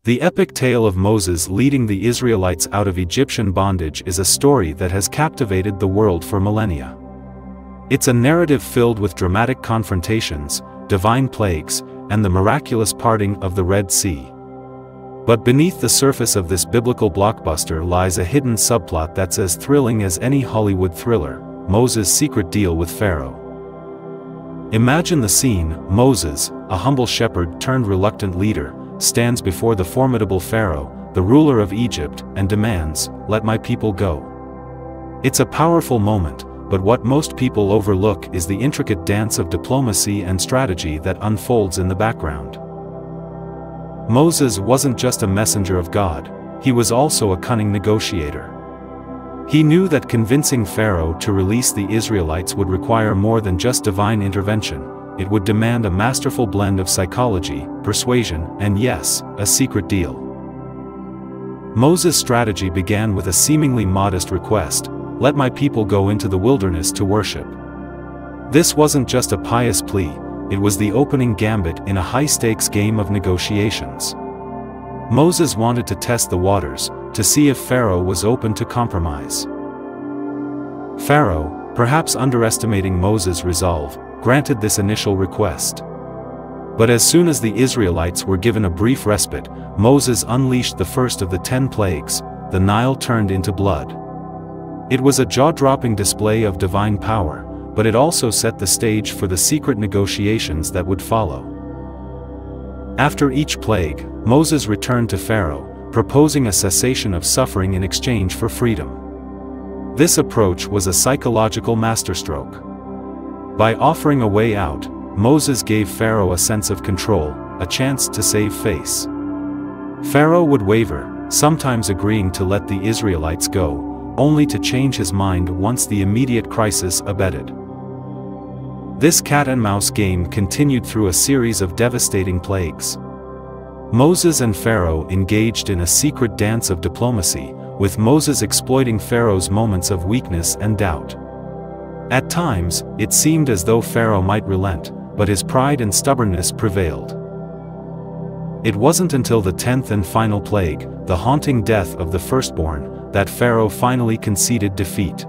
The epic tale of Moses leading the Israelites out of Egyptian bondage is a story that has captivated the world for millennia. It's a narrative filled with dramatic confrontations, divine plagues, and the miraculous parting of the Red Sea. But beneath the surface of this biblical blockbuster lies a hidden subplot that's as thrilling as any Hollywood thriller: Moses' secret deal with Pharaoh. Imagine the scene. Moses, a humble shepherd turned reluctant leader, stands before the formidable Pharaoh, the ruler of Egypt, and demands, "Let my people go." It's a powerful moment, but what most people overlook is the intricate dance of diplomacy and strategy that unfolds in the background. Moses wasn't just a messenger of God, he was also a cunning negotiator. He knew that convincing Pharaoh to release the Israelites would require more than just divine intervention. It would demand a masterful blend of psychology, persuasion, and yes, a secret deal. Moses' strategy began with a seemingly modest request: "Let my people go into the wilderness to worship." This wasn't just a pious plea, it was the opening gambit in a high-stakes game of negotiations. Moses wanted to test the waters, to see if Pharaoh was open to compromise. Pharaoh, perhaps underestimating Moses' resolve, granted this initial request. But as soon as the Israelites were given a brief respite, Moses unleashed the first of the 10 plagues. The Nile turned into blood. It was a jaw-dropping display of divine power, but it also set the stage for the secret negotiations that would follow. After each plague, Moses returned to Pharaoh, proposing a cessation of suffering in exchange for freedom. This approach was a psychological masterstroke. By offering a way out, Moses gave Pharaoh a sense of control, a chance to save face. Pharaoh would waver, sometimes agreeing to let the Israelites go, only to change his mind once the immediate crisis abated. This cat-and-mouse game continued through a series of devastating plagues. Moses and Pharaoh engaged in a secret dance of diplomacy, with Moses exploiting Pharaoh's moments of weakness and doubt. At times, it seemed as though Pharaoh might relent, but his pride and stubbornness prevailed. It wasn't until the 10th and final plague, the haunting death of the firstborn, that Pharaoh finally conceded defeat.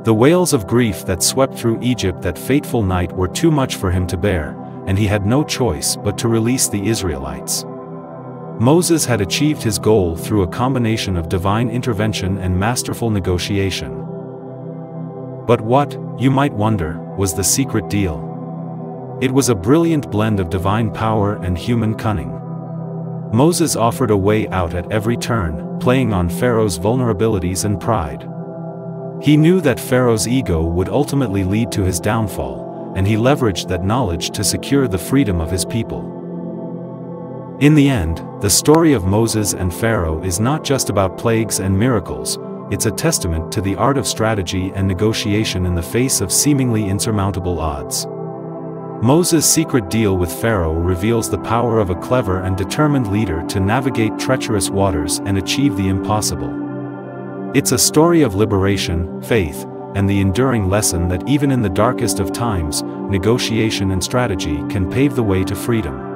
The wails of grief that swept through Egypt that fateful night were too much for him to bear, and he had no choice but to release the Israelites. Moses had achieved his goal through a combination of divine intervention and masterful negotiation. But what, you might wonder, was the secret deal? It was a brilliant blend of divine power and human cunning. Moses offered a way out at every turn, playing on Pharaoh's vulnerabilities and pride. He knew that Pharaoh's ego would ultimately lead to his downfall, and he leveraged that knowledge to secure the freedom of his people. In the end, the story of Moses and Pharaoh is not just about plagues and miracles, it's a testament to the art of strategy and negotiation in the face of seemingly insurmountable odds. Moses' secret deal with Pharaoh reveals the power of a clever and determined leader to navigate treacherous waters and achieve the impossible. It's a story of liberation, faith, and the enduring lesson that even in the darkest of times, negotiation and strategy can pave the way to freedom.